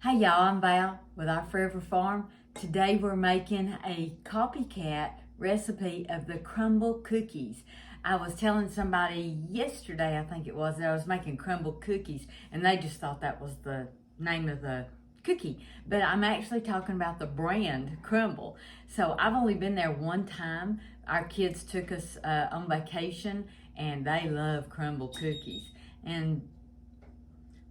Hey y'all, I'm Val with Our Forever Farm. Today we're making a copycat recipe of the Crumbl cookies. I was telling somebody yesterday, I think it was, that I was making Crumbl cookies and they just thought that was the name of the cookie. But I'm actually talking about the brand Crumbl. So I've only been there one time. Our kids took us on vacation and they love Crumbl cookies. And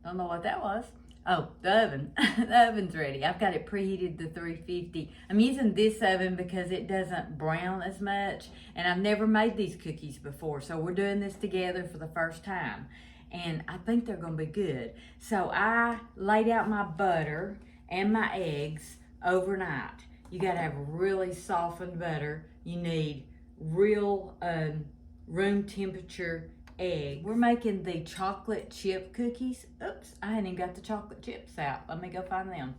don't know what that was. Oh, the oven. The oven's ready. I've got it preheated to 350. I'm using this oven because it doesn't brown as much, and I've never made these cookies before, so we're doing this together for the first time, and I think they're gonna be good. So I laid out my butter and my eggs overnight. You gotta have really softened butter. You need real room temperature egg. We're making the chocolate chip cookies. Oops, I hadn't even got the chocolate chips out. Let me go find them.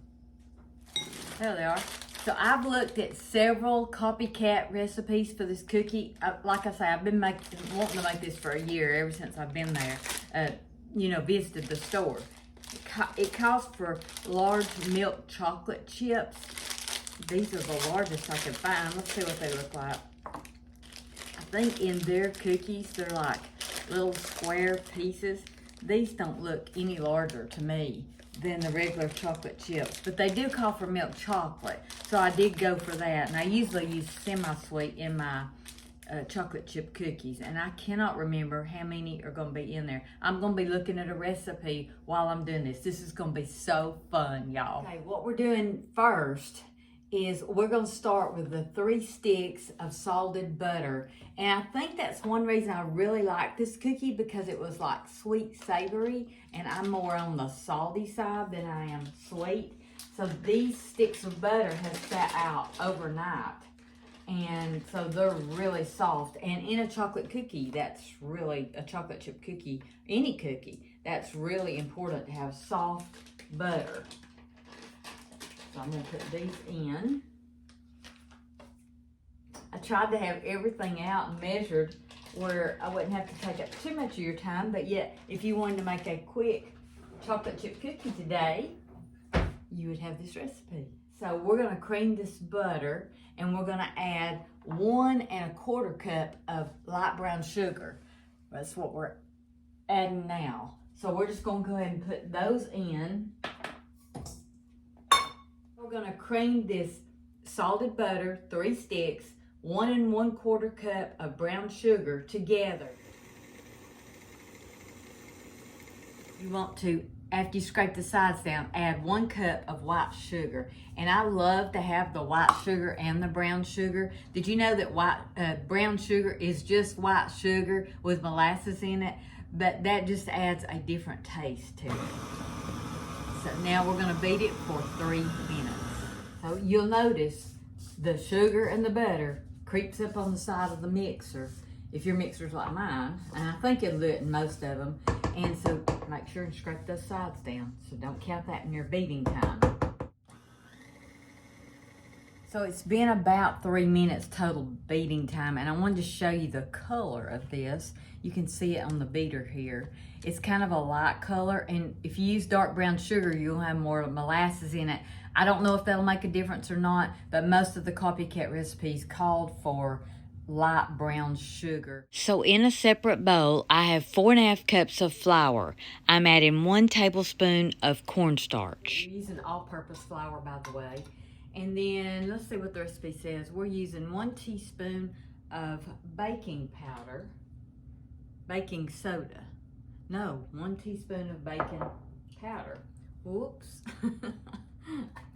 There they are. So I've looked at several copycat recipes for this cookie. Like I say, I've been wanting to make this for a year, ever since I've been there, visited the store. It calls for large milk chocolate chips. These are the largest I could find. Let's see what they look like. I think in their cookies, they're like little square pieces. These don't look any larger to me than the regular chocolate chips, but they do call for milk chocolate, so I did go for that. And I usually use semi-sweet in my chocolate chip cookies, and I cannot remember how many are going to be in there. I'm going to be looking at a recipe while I'm doing this. This is going to be so fun, y'all. Okay, what we're doing first is we're going to start with the 3 sticks of salted butter. And I think that's one reason I really like this cookie, because it was like sweet savory, and I'm more on the salty side than I am sweet. So these sticks of butter have sat out overnight, and so they're really soft. And in a chocolate cookie, that's really a chocolate chip cookie, any cookie, that's really important to have soft butter. So I'm going to put these in. I tried to have everything out and measured where I wouldn't have to take up too much of your time, but yet if you wanted to make a quick chocolate chip cookie today, you would have this recipe. So we're going to cream this butter, and we're going to add 1 1/4 cup of light brown sugar. That's what we're adding now. So we're just going to go ahead and put those in. We're going to cream this salted butter, 3 sticks, 1 1/4 cup of brown sugar together. You want to, after you scrape the sides down, add 1 cup of white sugar. And I love to have the white sugar and the brown sugar. Did you know that brown sugar is just white sugar with molasses in it? But that just adds a different taste to it. So now we're going to beat it for 3 minutes. So you'll notice the sugar and the butter creeps up on the side of the mixer, if your mixer's like mine, and I think it'll do it in most of them. And so make sure and scrape those sides down, so don't count that in your beating time. So it's been about 3 minutes total beating time, and I wanted to show you the color of this. You can see it on the beater here. It's kind of a light color, and if you use dark brown sugar, you'll have more molasses in it. I don't know if that'll make a difference or not, but most of the copycat recipes called for light brown sugar. So in a separate bowl, I have 4 1/2 cups of flour. I'm adding 1 tablespoon of cornstarch. We're using all-purpose flour, by the way. And then, let's see what the recipe says. We're using 1 teaspoon of baking powder, baking soda. No, 1 teaspoon of baking powder. Whoops.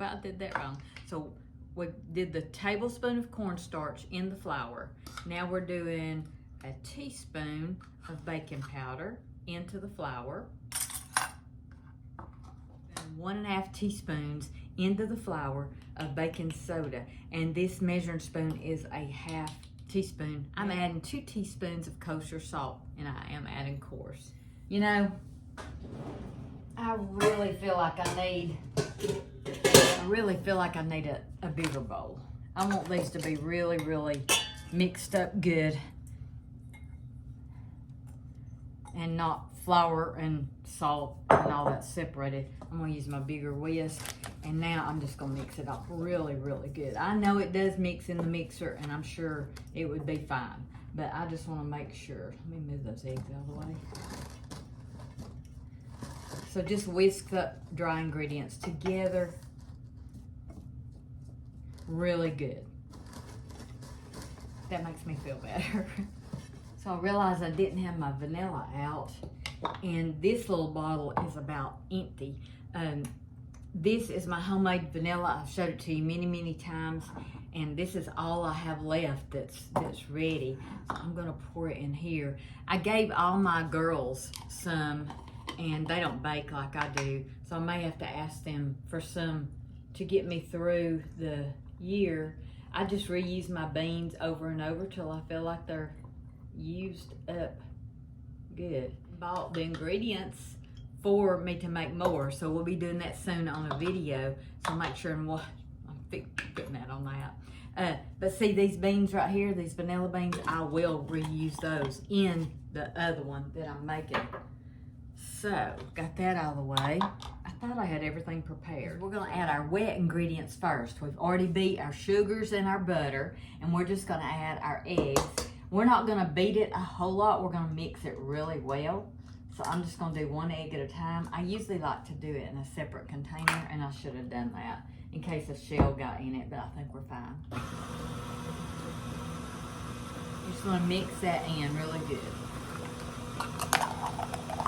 I did that wrong. So we did the tablespoon of cornstarch in the flour. Now we're doing a teaspoon of baking powder into the flour. And 1 1/2 teaspoons into the flour of baking soda. And this measuring spoon is a 1/2 teaspoon. I'm adding 2 teaspoons of kosher salt, and I am adding coarse. You know, I really feel like I need a bigger bowl. I want these to be really, really mixed up good and not flour and salt and all that separated. I'm gonna use my bigger whisk, and now I'm just gonna mix it up really, really good. I know it does mix in the mixer, and I'm sure it would be fine, but I just wanna make sure. Let me move those eggs out of the way. So just whisk the dry ingredients together really good. That makes me feel better. So I realized I didn't have my vanilla out, and this little bottle is about empty. This is my homemade vanilla. I've showed it to you many, many times, and this is all I have left that's ready. So I'm gonna pour it in here. I gave all my girls some, and they don't bake like I do, so I may have to ask them for some to get me through the year. I just reuse my beans over and over till I feel like they're used up good. Bought the ingredients for me to make more, so we'll be doing that soon on a video, so make sure and watch. I'm putting that on that. But see these beans right here, these vanilla beans, I will reuse those in the other one that I'm making. So got that out of the way. I thought I had everything prepared. We're gonna add our wet ingredients first. We've already beat our sugars and our butter, and we're just gonna add our eggs. We're not gonna beat it a whole lot. We're gonna mix it really well. So I'm just gonna do one egg at a time. I usually like to do it in a separate container, and I should have done that in case a shell got in it, but I think we're fine. Just wanna mix that in really good.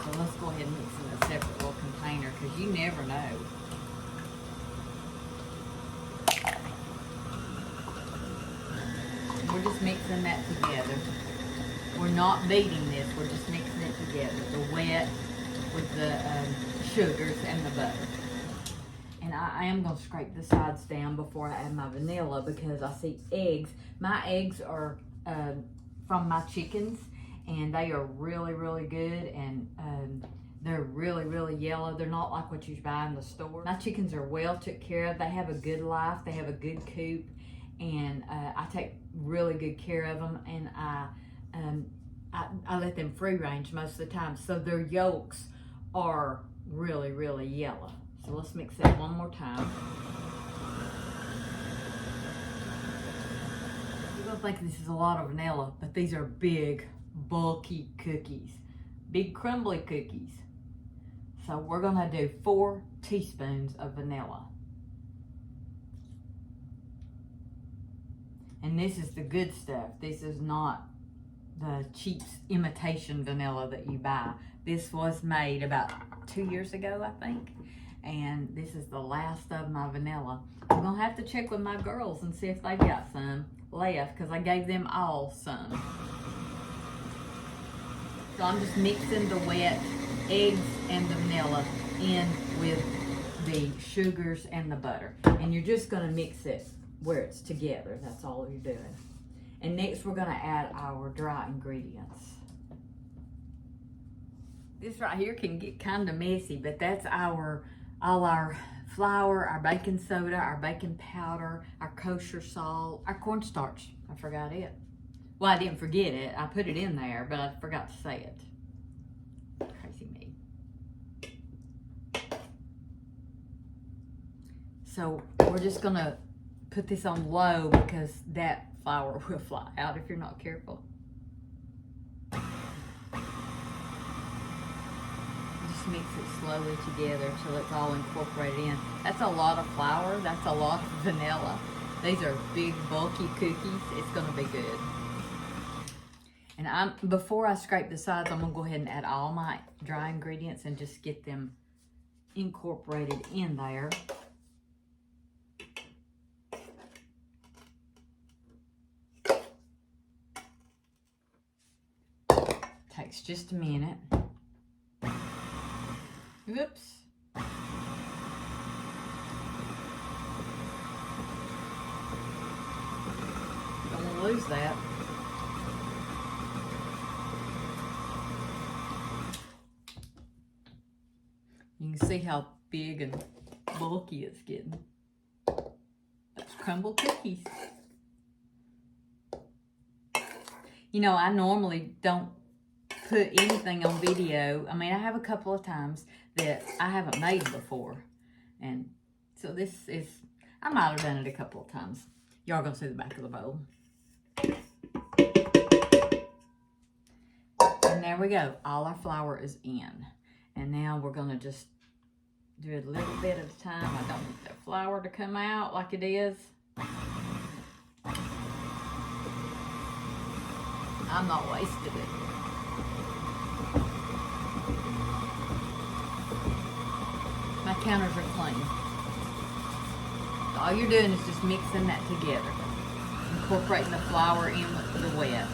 So let's go ahead and mix in a separate little container, because you never know. We're just mixing that together. We're not beating this, we're just mixing it together. The wet with the sugars and the butter. And I am going to scrape the sides down before I add my vanilla, because I see eggs. My eggs are from my chickens, and they are really, really good, and they're really, really yellow. They're not like what you buy in the store. My chickens are well took care of. They have a good life. They have a good coop, and I take really good care of them, and I let them free range most of the time, so their yolks are really, really yellow. So let's mix that one more time. You're gonna think this is a lot of vanilla, but these are big, bulky cookies, big crumbly cookies. So we're gonna do 4 teaspoons of vanilla. And this is the good stuff. This is not the cheap imitation vanilla that you buy. This was made about 2 years ago, I think. And this is the last of my vanilla. I'm gonna have to check with my girls and see if they got some left, because I gave them all some. So I'm just mixing the wet eggs and the vanilla in with the sugars and the butter. And you're just gonna mix it where it's together. That's all you're doing. And next we're gonna add our dry ingredients. This right here can get kind of messy, but that's all our flour, our baking soda, our baking powder, our kosher salt, our cornstarch. I forgot it. Well, I didn't forget it. I put it in there, but I forgot to say it. Crazy me. So we're just gonna put this on low, because that flour will fly out if you're not careful. Just mix it slowly together till it's all incorporated in. That's a lot of flour. That's a lot of vanilla. These are big, bulky cookies. It's gonna be good. And before I scrape the sides, I'm gonna go ahead and add all my dry ingredients and just get them incorporated in there. Takes just a minute. Oops. Don't want to lose that. You can see how big and bulky it's getting. That's Crumbl cookies. You know, I normally don't put anything on video. I mean, I have a couple of times that I haven't made before. And so this is, I might have done it a couple of times. Y'all gonna see the back of the bowl. And there we go. All our flour is in. And now we're gonna just do it a little bit at a time. I don't want the flour to come out like it is. I'm not wasting it. My counters are clean. All you're doing is just mixing that together. Incorporating the flour in with the wet.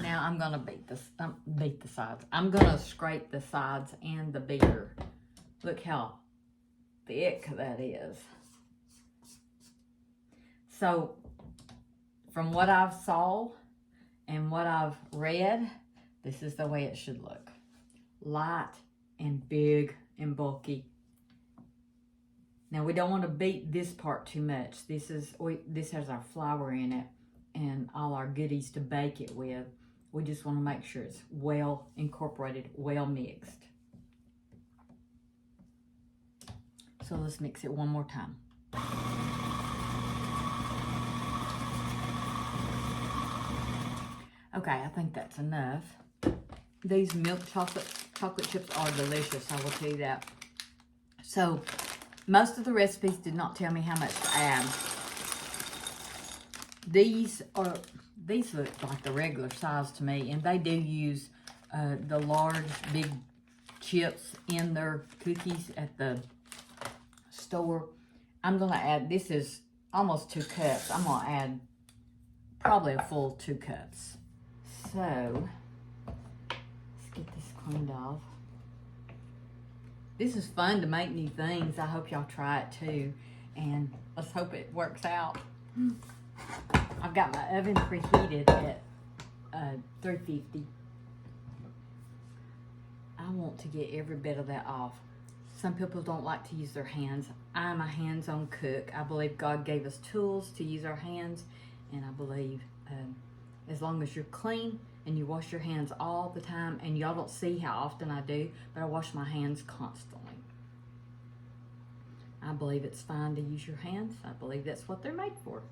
Now I'm gonna beat the sides. I'm gonna scrape the sides and the beater. Look how thick that is. So from what I've saw and what I've read, this is the way it should look. Light and big and bulky. Now we don't want to beat this part too much. This has our flour in it and all our goodies to bake it with. We just want to make sure it's well incorporated, well mixed. So let's mix it one more time. Okay, I think that's enough. These milk chocolate chips are delicious, I will tell you that. So, most of the recipes did not tell me how much to add. These look like the regular size to me, and they do use the large, big chips in their cookies at the store. I'm gonna add, this is almost 2 cups. I'm gonna add probably a full 2 cups. So, let's get this cleaned off. This is fun to make new things. I hope y'all try it too. And let's hope it works out. I've got my oven preheated at 350. I want to get every bit of that off. Some people don't like to use their hands. I'm a hands-on cook. I believe God gave us tools to use our hands. And I believe as long as you're clean and you wash your hands all the time, and y'all don't see how often I do, but I wash my hands constantly. I believe it's fine to use your hands. I believe that's what they're made for.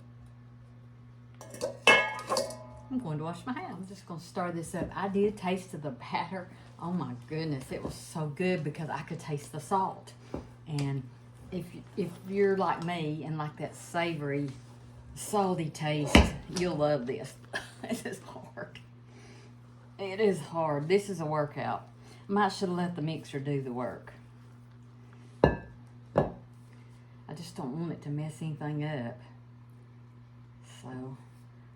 I'm going to wash my hands. I'm just going to stir this up. I did taste of the batter. Oh my goodness, it was so good because I could taste the salt. And if you're like me and like that savory, salty taste, you'll love this. This is hard. It is hard. This is a workout. Might should have let the mixer do the work. I just don't want it to mess anything up. So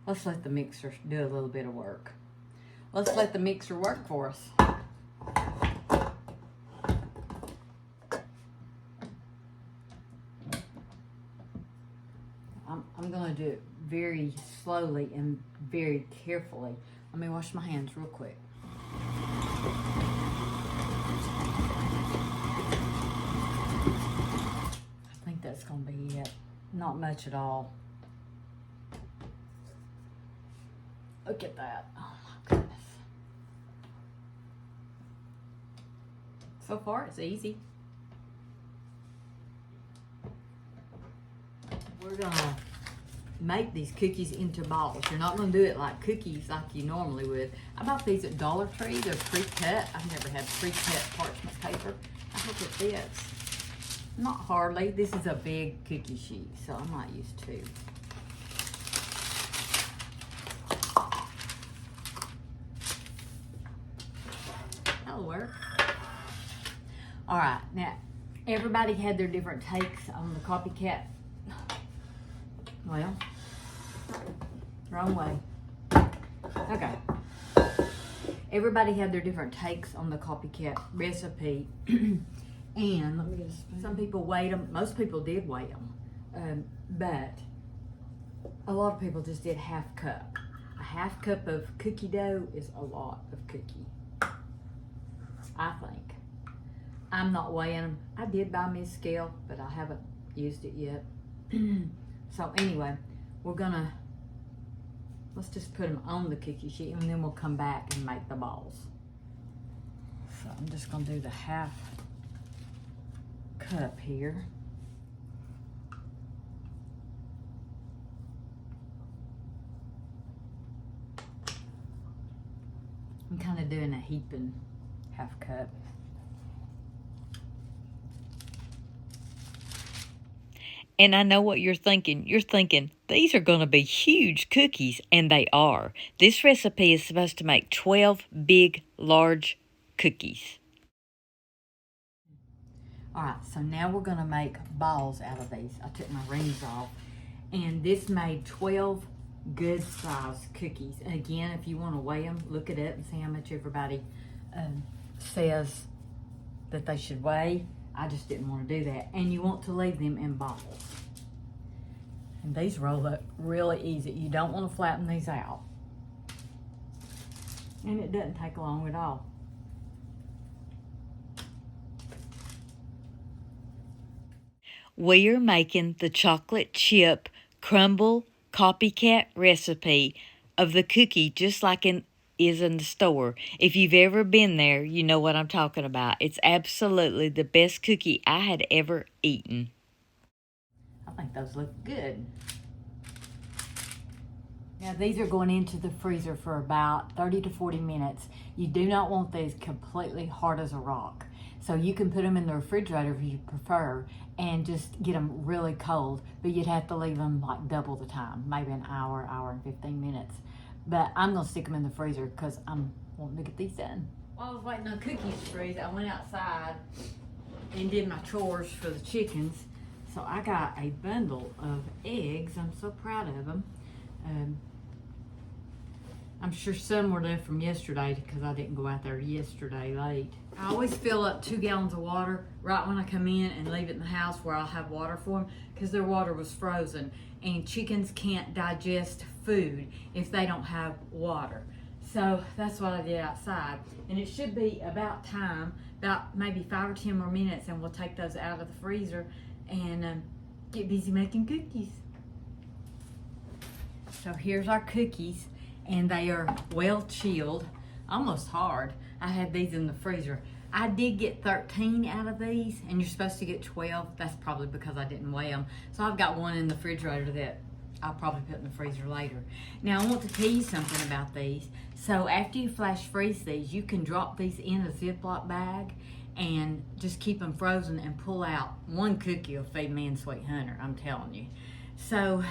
let's let the mixer do a little bit of work. Let's let the mixer work for us. I'm going to do it very slowly and very carefully. Let me wash my hands real quick. I think that's going to be it. Not much at all. Look at that. Oh my goodness. So far, it's easy. We're going to make these cookies into balls. You're not going to do it like cookies like you normally would. I bought these at Dollar Tree. They're pre-cut. I've never had pre-cut parchment paper. I hope it fits. Not hardly. This is a big cookie sheet, so I might use 2. That'll work. All right, now everybody had their different takes on the Copycat. Well, wrong way. Okay. Everybody had their different takes on the Copycat recipe. And let me get a spoon. Some people weighed them. Most people did weigh them. But a lot of people just did half cup. A half cup of cookie dough is a lot of cookie, I think. I'm not weighing them. I did buy me a scale, but I haven't used it yet. So anyway, we're gonna let's just put them on the cookie sheet and then we'll come back and make the balls. So I'm just gonna do the 1/2 cup here. I'm kind of doing a heaping 1/2 cup. And I know what you're thinking. You're thinking, these are going to be huge cookies, and they are. This recipe is supposed to make 12 big, large cookies. All right, so now we're gonna make balls out of these. I took my rings off, and this made 12 good sized cookies. And again, if you wanna weigh them, look it up and see how much everybody says that they should weigh. I just didn't want to do that. And you want to leave them in balls. And these roll up really easy. You don't want to flatten these out. And it doesn't take long at all. We are making the chocolate chip Crumbl Copycat recipe of the cookie just like is in the store. If you've ever been there, you know what I'm talking about. It's absolutely the best cookie I had ever eaten. I think those look good. Now these are going into the freezer for about 30 to 40 minutes. You do not want these completely hard as a rock. So you can put them in the refrigerator if you prefer and just get them really cold, but you'd have to leave them like double the time, maybe an hour, hour and 15 minutes. But I'm gonna stick them in the freezer because I'm wanting to get these done. While I was waiting on cookies to freeze, I went outside and did my chores for the chickens. So I got a bundle of eggs. I'm so proud of them. I'm sure some were left from yesterday because I didn't go out there yesterday late. I always fill up 2 gallons of water right when I come in and leave it in the house where I'll have water for them because their water was frozen. And chickens can't digest food if they don't have water. So that's what I did outside. And it should be about time, about maybe 5 or 10 more minutes, and we'll take those out of the freezer and get busy making cookies. So here's our cookies, and they are well chilled, almost hard. I had these in the freezer. I did get 13 out of these, and you're supposed to get 12. That's probably because I didn't weigh them. So I've got one in the refrigerator that I'll probably put in the freezer later. Now I want to tell you something about these. So after you flash freeze these, you can drop these in a Ziploc bag and just keep them frozen and pull out. One cookie will feed me and Sweet Hunter, I'm telling you. So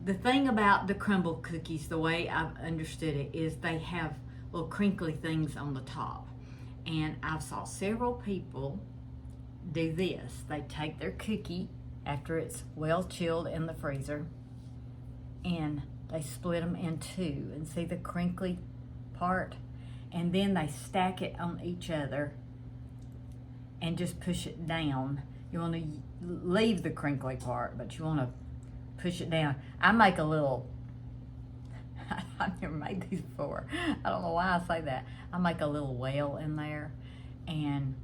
the thing about the Crumbl cookies, the way I've understood it, is they have little crinkly things on the top. And I've saw several people do this. They take their cookie after it's well chilled in the freezer and they split them in 2 and see the crinkly part, and then they stack it on each other and just push it down. You want to leave the crinkly part, but you want to push it down. I make a little, I've never made these before. I don't know why I say that. I make a little well in there and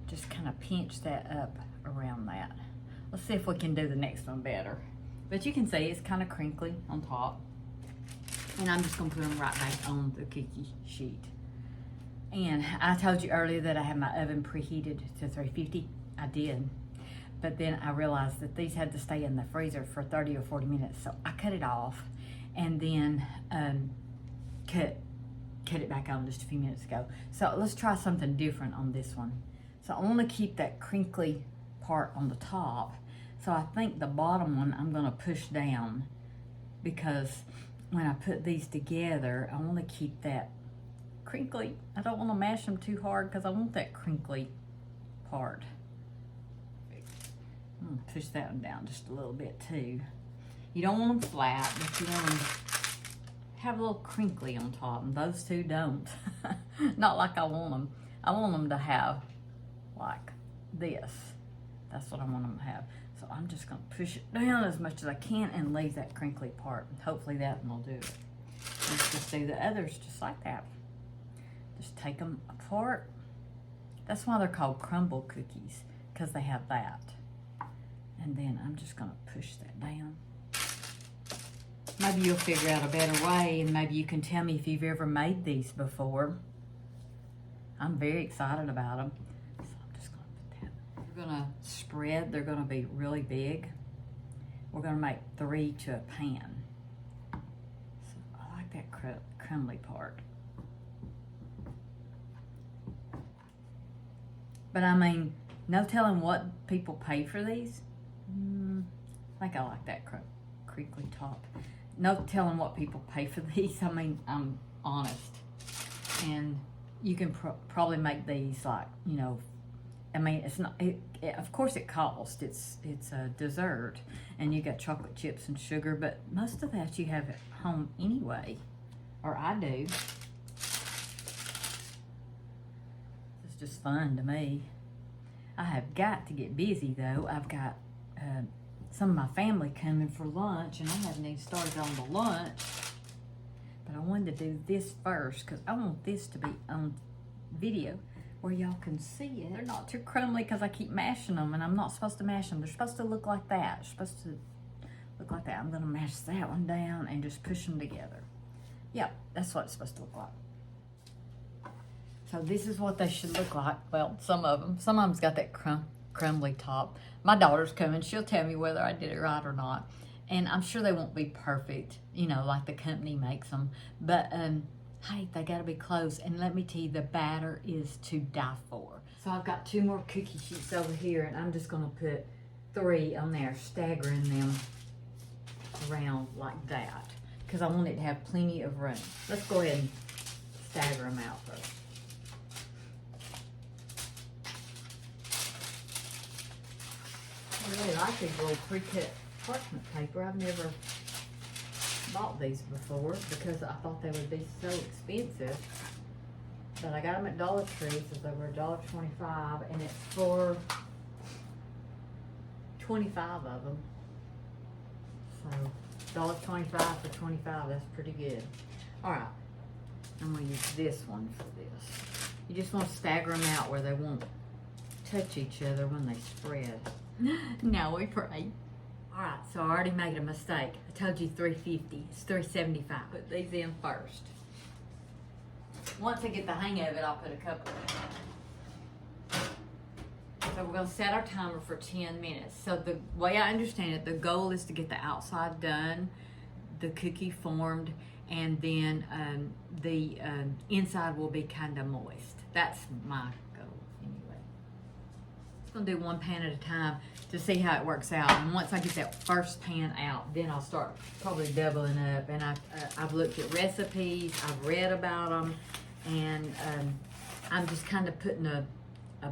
just kind of pinch that up around that. Let's see if we can do the next one better. But you can see it's kind of crinkly on top. And I'm just gonna put them right back on the cookie sheet. And I told you earlier that I had my oven preheated to 350. I did. But then I realized that these had to stay in the freezer for 30 or 40 minutes. So I cut it off and then cut it back on just a few minutes ago. So let's try something different on this one. So I want to keep that crinkly part on the top. So I think the bottom one I'm going to push down because when I put these together, I want to keep that crinkly. I don't want to mash them too hard because I want that crinkly part. I'm going to push that one down just a little bit too. You don't want them flat, but you want them to have a little crinkly on top, and those two don't. Not like I want them. I want them to have like this. That's what I want them to have. So I'm just gonna push it down as much as I can and leave that crinkly part. Hopefully that one will do it. Let's just do the others just like that. Just take them apart. That's why they're called Crumbl cookies, because they have that. And then I'm just gonna push that down. maybe you'll figure out a better way, and maybe you can tell me if you've ever made these before. I'm very excited about them. So I'm just gonna put that. We're gonna spread, they're gonna be really big. We're gonna make 3 to a pan. So I like that crumbly part. But I mean, no telling what people pay for these. I think I like that crinkly top. No telling what people pay for these. I mean, I'm honest. And you can probably make these like, you know, I mean, it's not, of course it costs. It's a dessert, and you got chocolate chips and sugar, but most of that you have at home anyway, or I do. It's just fun to me. I have got to get busy though. I've got some of my family coming for lunch, and I haven't even started on the lunch. But I wanted to do this first because I want this to be on video where y'all can see it. They're not too crumbly because I keep mashing them, and I'm not supposed to mash them. They're supposed to look like that. They're supposed to look like that. I'm gonna mash that one down and just push them together. Yep, that's what it's supposed to look like. So this is what they should look like. Well, some of them's got that crumbly top. My daughter's coming. She'll tell me whether I did it right or not. And I'm sure they won't be perfect, you know, like the company makes them. But hey, they gotta be close. And let me tell you, the batter is to die for. So I've got 2 more cookie sheets over here, and I'm just gonna put 3 on there, staggering them around like that, because I want it to have plenty of room. Let's go ahead and stagger them out first. I really like these little pre-cut parchment paper. I've never bought these before because I thought they would be so expensive. But I got them at Dollar Tree, so they were $1.25, and it's for 25 of them. So $1.25 for 25, that's pretty good. All right, I'm gonna use this one for this. You just want to stagger them out where they won't touch each other when they spread. Now we pray. All right, so I already made a mistake. I told you 350, it's 375. Put these in first. Once I get the hang of it, I'll put a couple in. So we're gonna set our timer for 10 minutes. So the way I understand it, the goal is to get the outside done, the cookie formed, and then the inside will be kind of moist. That's my goal anyway. Just gonna do 1 pan at a time to see how it works out. And once I get that first pan out, then I'll start probably doubling up. And I've looked at recipes, I've read about them, and I'm just kind of putting a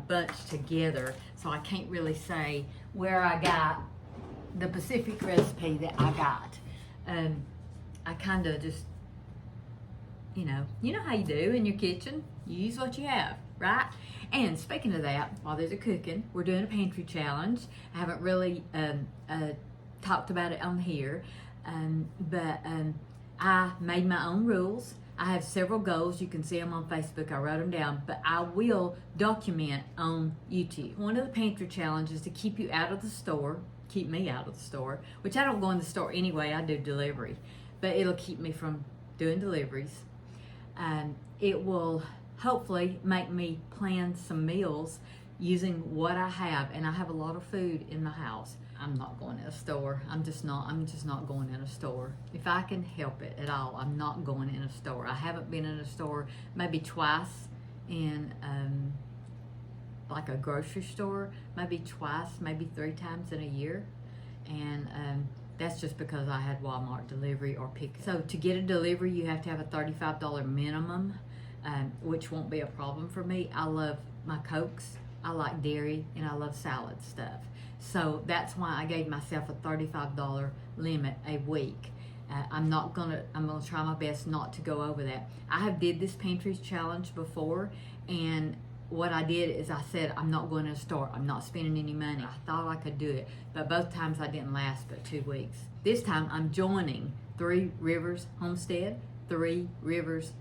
bunch together, so I can't really say where I got the specific recipe that I got. I kind of just, you know how you do in your kitchen. You use what you have, right? And speaking of that, while there's a cooking, we're doing a pantry challenge. I haven't really talked about it on here, but I made my own rules. I have several goals. You can see them on Facebook. I wrote them down, but I will document on YouTube. One of the pantry challenges is to keep you out of the store, keep me out of the store, which I don't go in the store anyway. I do delivery, but it'll keep me from doing deliveries. It will hopefully make me plan some meals using what I have, and I have a lot of food in the house. I'm not going in a store. I'm just not going in a store. If I can help it at all, I'm not going in a store. I haven't been in a store maybe twice in like a grocery store, maybe twice, maybe 3 times in a year. And that's just because I had Walmart delivery or pick. So to get a delivery, you have to have a $35 minimum, which won't be a problem for me. I love my Cokes, I like dairy, and I love salad stuff. So that's why I gave myself a $35 limit a week. I'm gonna try my best not to go over that. I have did this pantry challenge before, and what I did is I said, I'm not going to a store. I'm not spending any money. I thought I could do it, but both times I didn't last but 2 weeks. This time I'm joining 3 Rivers Homestead, 3 Rivers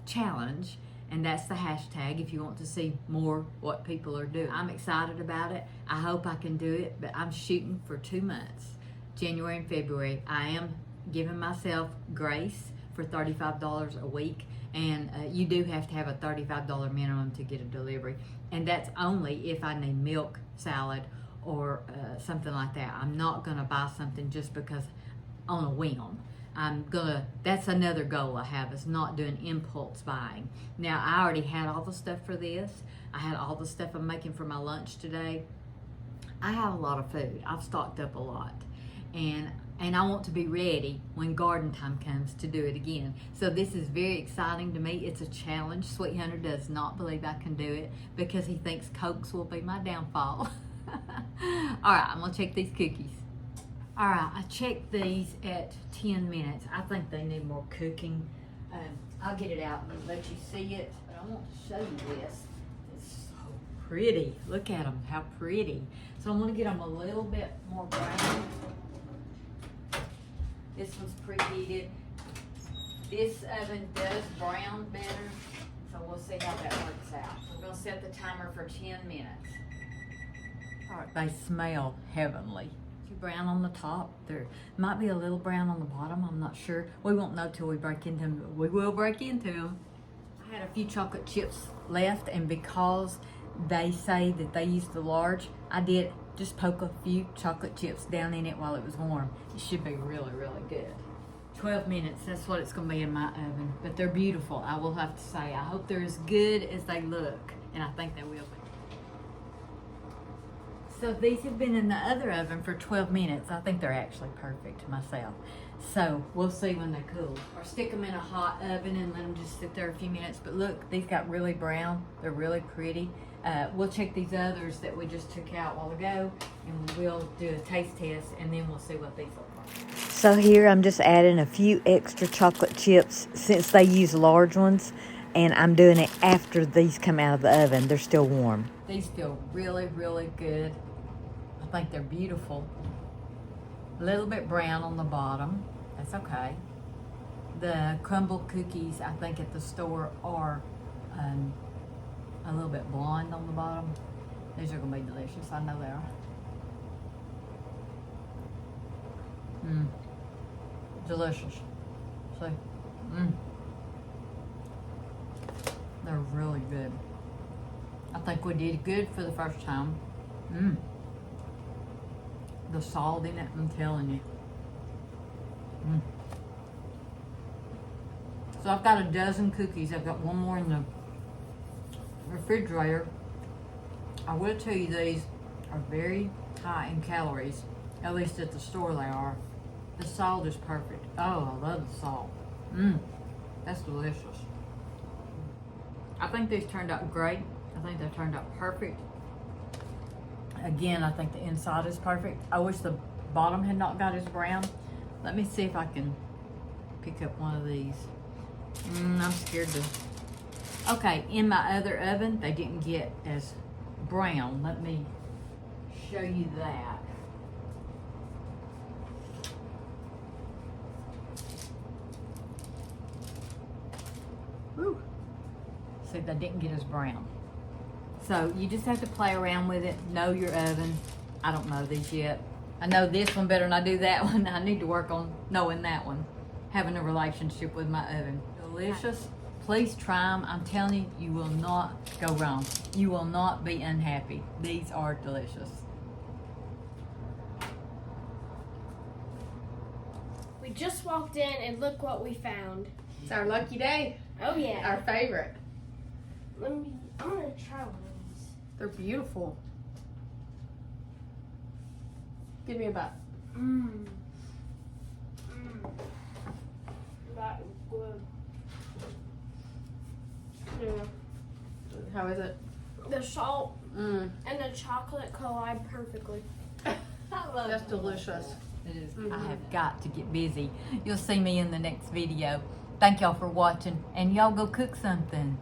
Challenge, and that's the hashtag if you want to see more what people are doing. I'm excited about it. I hope I can do it, but I'm shooting for 2 months, January and February. I am giving myself grace for $35 a week, and you do have to have a $35 minimum to get a delivery, and that's only if I need milk, salad, or something like that. I'm not gonna buy something just because on a whim. That's another goal I have, is not doing impulse buying. Now, I already had all the stuff for this. I had all the stuff I'm making for my lunch today. I have a lot of food. I've stocked up a lot. And I want to be ready when garden time comes to do it again. So this is very exciting to me. It's a challenge. Sweet Hunter does not believe I can do it because he thinks Cokes will be my downfall. All right, I'm gonna check these cookies. All right, I checked these at 10 minutes. I think they need more cooking. I'll get it out and let you see it, but I want to show you this. It's so pretty. Look at them, how pretty. So I'm gonna get them a little bit more brown. This one's preheated. This oven does brown better, so we'll see how that works out. So we're gonna set the timer for 10 minutes. All right, they smell heavenly. Brown on the top. There might be a little brown on the bottom. I'm not sure. We won't know till we break into them. But we will break into them. I had a few chocolate chips left, and because they say that they use the large, I did just poke a few chocolate chips down in it while it was warm. It should be really, really good. 12 minutes, that's what it's going to be in my oven. But they're beautiful, I will have to say. I hope they're as good as they look, and I think they will be. So these have been in the other oven for 12 minutes. I think they're actually perfect myself. So we'll see when they cool. Or stick them in a hot oven and let them just sit there a few minutes. But look, these got really brown. They're really pretty. We'll check these others that we just took out a while ago, and we'll do a taste test, and then we'll see what these look like. So here I'm just adding a few extra chocolate chips since they use large ones, and I'm doing it after these come out of the oven. They're still warm. These feel really, really good. I think they're beautiful. A little bit brown on the bottom. That's okay. The Crumbl cookies, I think at the store, are a little bit blonde on the bottom. These are gonna be delicious. I know they are. Delicious. See? They're really good. I think we did good for the first time. The salt in it, I'm telling you. So I've got a dozen cookies. I've got one more in the refrigerator. I will tell you, these are very high in calories. At least at the store they are. The salt is perfect. Oh, I love the salt. That's delicious. I think these turned out great. I think they turned out perfect. Again, I think the inside is perfect. I wish the bottom had not got as brown. Let me see if I can pick up one of these. I'm scared to. Okay, in my other oven, they didn't get as brown. Let me show you that. Woo. See, they didn't get as brown. So you just have to play around with it, know your oven. I don't know these yet. I know this one better than I do that one. I need to work on knowing that one. Having a relationship with my oven. Delicious. Please try them. I'm telling you, you will not go wrong. You will not be unhappy. These are delicious. We just walked in and look what we found. It's our lucky day. Oh yeah. Our favorite. I'm gonna try one of these. They're beautiful. Give me a bite. That is good. Yeah. How is it? The salt and the chocolate collide perfectly. That's delicious. It is. I have got to get busy. You'll see me in the next video. Thank y'all for watching, and y'all go cook something.